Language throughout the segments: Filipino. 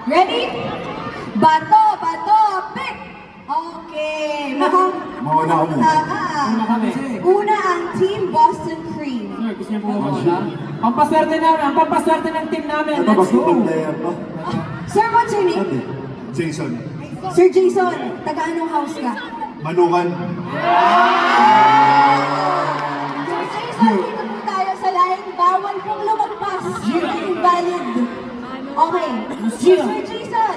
Ready? Bato, pick! Okay. Mauna ako na. Una kami. Una ang Team Boston Cream. Sir, gusto niyo po mauna? Ang paswerte namin, ang pampaswerte ng team namin. Ito ba Let's go! player to? Sir, what's your name? Jason. Sir Jason, taga anong house ka? Manukan. Sir Jason, dito po tayo sa line. Bawal pong lumagpas. Invalid. Okay. Sir Jason,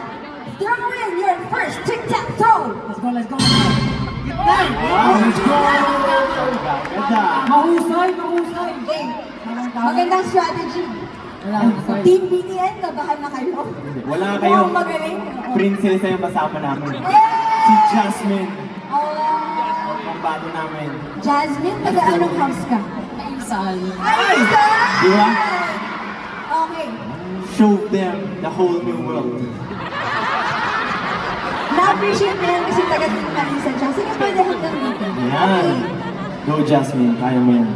throw in your first tic-tac-toe. Let's go, let's go, let's go! Let's go! Mahusay, mahusay! Okay. Magandang strategy. Team BTN, kabahan na kayo. Wala kayong Magaling. prinsesa yung kasama namin. Yay! Si Jasmine, Oh, ang bago namin. Jasmine, taga anong house ka? Isal. Ay, isa! Di ba? Okay. Show them the whole new world. Na-appreciate ko yan kasi taga Team Marisa siya. Sige, pwede hanggang dito. Yan. Go Jasmine, kaya mo yan.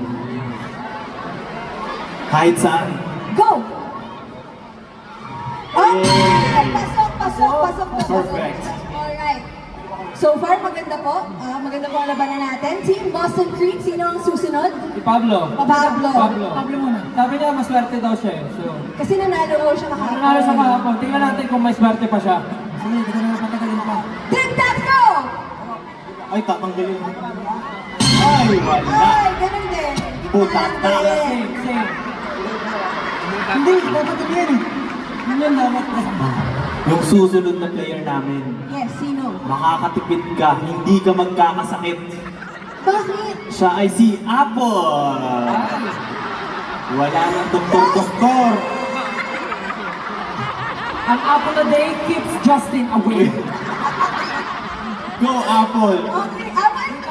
Kahit saan. Go! Okay! Yay! Pasok. Perfect. Alright. So far, maganda po. Maganda po ang labanan natin. Team Boston Creek, sino ang susunod? Si Pablo. Pablo. Pablo muna. Sabi niya, maswerte daw siya eh. So, Kasi nanalo ko siya kahapon. nanalo sa kahapon. Tingnan natin kung may swerte pa siya. Sige, hindi ko na patagalin pa. Tic-tac-toe! Ay, tatanggalin. Ay, wala. Ay, ganun din. Putang tanga. Same, same. Hindi, dapat yan eh. Yan dapat. Yung susunod na player namin, Yes, sino? makakatipid ka, hindi ka magkakasakit. Bakit? Siya ay si Apple. Wala nang doktor-doktor. Ang apple a day keeps Justin away. Go, Apple. Okay,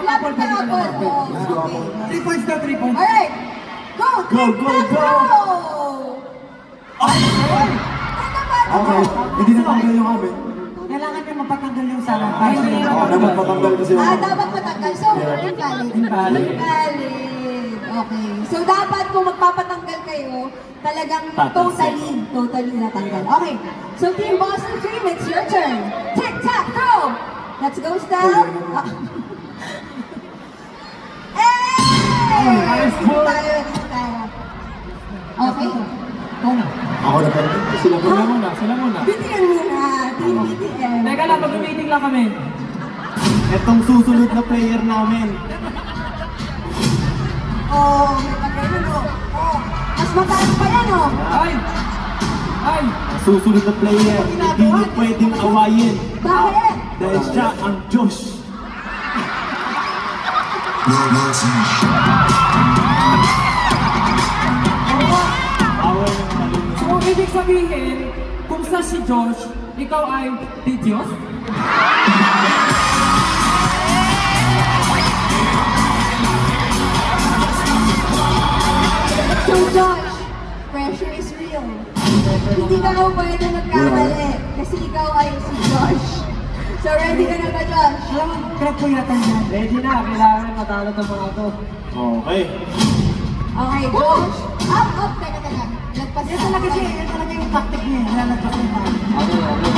lapit na Apple. Okay. 3 points na, 3 points. Alright. Go, Go, go, go. Ay! Okay. Hindi na tanggal yung amin. Kailangan niya mapatanggal yung sarang. Oo, dapat patanggal kasi yung... Dapat matanggal. So, invalid. Invalid. Invalid. Okay. So, dapat kung magpapatanggal kayo, talagang totally natanggal. Okay. So, Team Boston Cream, it's your turn. Tic-tac-toe! Let's go, Steph. Hey! Dito tayo. Okay. Ako na pala. Sila pa. Sila muna. BTN muna. Team BTN. Teka lang, mag-meeting lang kami. Itong susunod na player namin. Oh, may pagkain oh. Mas mataas pa yan, oh. Ay! Ay! Ang susunod na player, hindi niyo pwedeng awayin. Bakit? Dahil siya ang Diyos. Awal yung malunod. So, ibig sabihin, kung sa si Josh, ikaw ay di Diyos? So, Josh, pressure is real. Hindi ka ako pwede magkamali kasi ikaw ay si Josh. So, ready ka na ba, Josh? Alam mo, correct ko yata yan. Ready na, kailangan matalo ng mga to. Okay. Okay, Josh. Up. Teka. Lagpas Yan talaga siya, yan talaga yung tactic niya. Lalagpas niya tayo.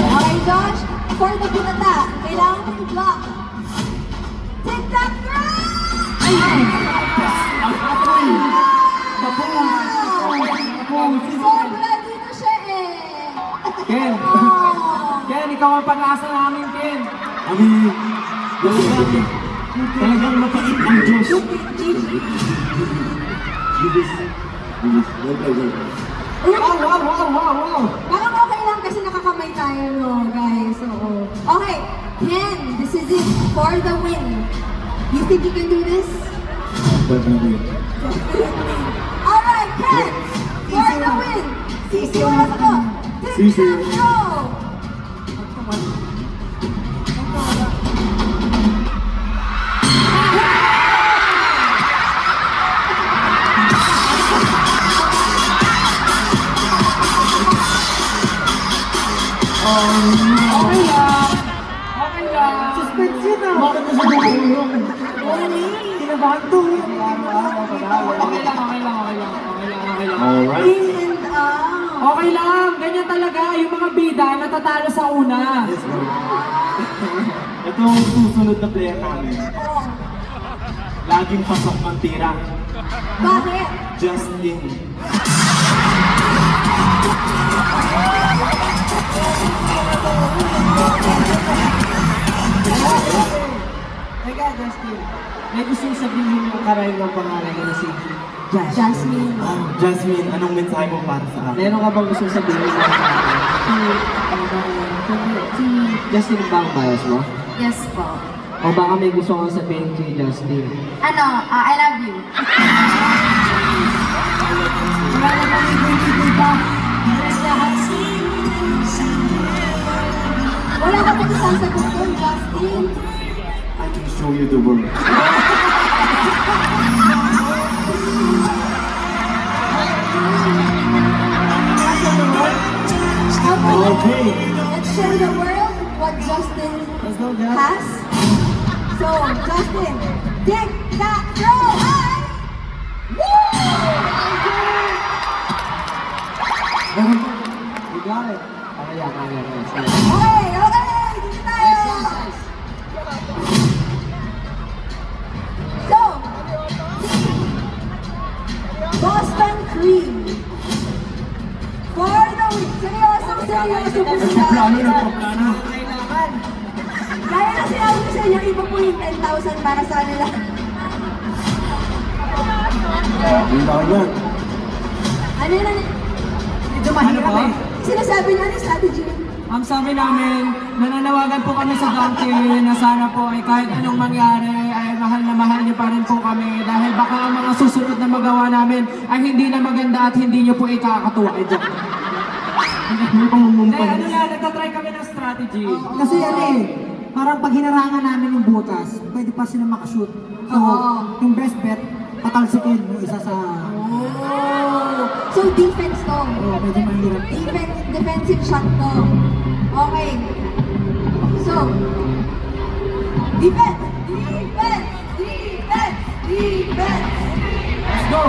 Okay, Josh. For the bunata, kailangan mo i-block. Tic-tac-toe! Sobra dito siya eh. Ken! Oh. Ken, ikaw ang pag-asa namin, Ken! Talagang mapait ang Diyos. Wow! Parang okay lang kasi nakakamay tayo, no, guys. Oo. Okay, Ken, this is it for the win. You think you can do this? Alright, Ken, for the win. Sisi mo na ko. Sisi. Go! Okay lang! Okay lang! Suspense yun ah! Bakit mo siya gumulong? Kinabahan to! Okay lang. Alright. In and out. Okay lang! Ganyan talaga yung mga bida na natatalo sa una. Yes, bro. Ito ang susunod na player namin. Oh. Laging pasok ang tira. Bakit? Justin. Teka, Justin. May gustong sabihin yung karay ng pangalan niya na si Jasmine. Jasmine, anong mensahe mo para sa akin? Meron ka bang gustong sabihin na si Justin ba ang bias mo? Yes po. O baka may gusto kang sabihin kay Justin? Ano, I love you. Wala na kami ibig pa. Wala ka pag isang sagot doon, Justin. I can show you the world. Okay. Let's show the world what Justin Let's go, Justin. has. So, Justin, take that throw high! You got it. Kaya. Okay, dito tayo! So, Boston Cream. For the week. Seryoso po Nagpaplano, nagpaplano. Kailangan. Kaya na sinabi ko sa inyo, iba po yung 10,000 para sa nila. Ang dami. Ano yun? Medyo mahirap eh. Sinasabi niya ni strategy. Ang sabi namin, nananawagan po kami sa Donkey na sana po ay kahit anong mangyari ay mahal na mahal niyo pa rin po kami dahil baka ang mga susunod na magawa namin ay hindi na maganda at hindi niyo po ikakatuwa. Ay, joke. Hindi, ano yan, nagtatry kami ng strategy. Kasi ano eh, parang pag hinarangan namin yung butas, pwede pa sila makashoot. So, Oo. yung best bet, patalsikin yung isa sa... Oh. So, defense to. medyo mahirap. Defensive shot to. Okay. So, defense! Let's go!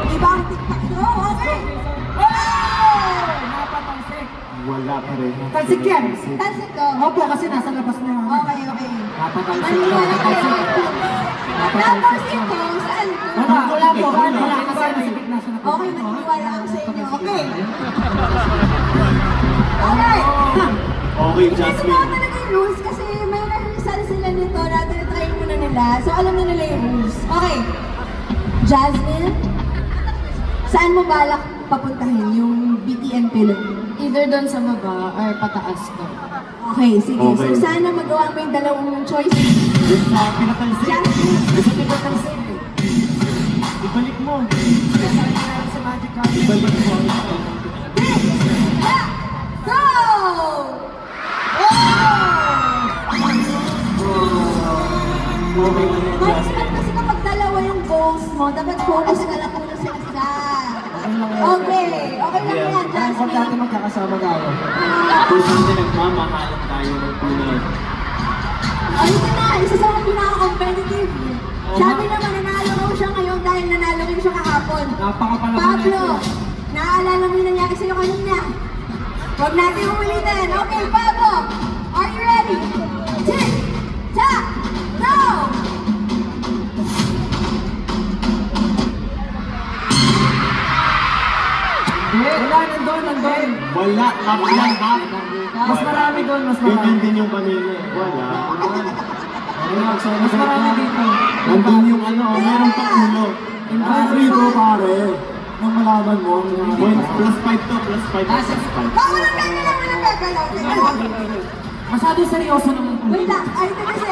Ibang tiktak to. Okay. Oh! Napatalsik. Wala pa rin. Talsik yan! Talsik to. Opo, kasi nasa labas na. Okay. Napatalsik. Maniwala kayo. Natalsik to. Saan to? Wala po, wala kasi nasa gitna siya na po. Okay, maniwala ako sa inyo. Okay. Okay. Okay, Hindi ko Jasmine. talaga yung rules kasi may rehearsal sila nito na tinatry muna nila. So alam na nila yung rules. Okay. Jasmine, saan mo balak papuntahin yung BTN pilot? Either doon sa baba or pataas ko. Okay, sige. Okay. So sana magawa mo yung dalawang choice. Yung sa pinatalsik. Jasmine, Gusto niyo patalsik. Ibalik mo. Sa Magic Card. Ibalik mo. go! Okay na yun, Mas Jasmine. kasi kapag dalawa yung goals mo, dapat focus ka lang muna sa isa. Okay lang yan, Kaya kung dati Jasmine. magkakasama tayo. Kung saan na nagmamahalan tayo ng tunay. Ito na, isa sa mga pinaka-competitive. Sabi naman, nanalo raw siya ngayon dahil nanalo rin siya kahapon. Napakapalaban Pablo, nito. naaalala mo yung nangyari sa'yo kanina. Huwag natin umulitin. Okay, Pablo, are you ready? Tick, tack, go! Wala, nandun. Wala, half lang, half. Mas marami doon, mas Ganyan marami. din yung kanina eh. Wala. Mas marami dito. Nandun yung ano, meron pang ulo. Ang rito, pare. Nang malaman mo, ang mga Points, plus 5 to, plus 5 to, plus 5. Baka lang gagalaw. Masyado seryoso naman po. Wait lang, ay ito kasi,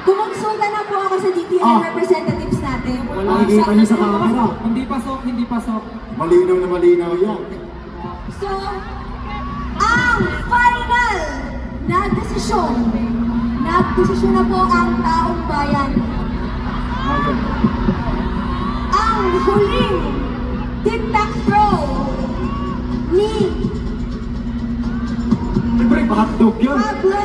kumonsulta na po ako sa DTN representatives natin. Nakikita niyo sa camera. Hindi pasok. Malinaw na malinaw yan. So, ang final na desisyon, nagdesisyon na po ang taong bayan. Okay. Ang huling tic-tac-throw ni Siyempre, hotdog yan. Pablo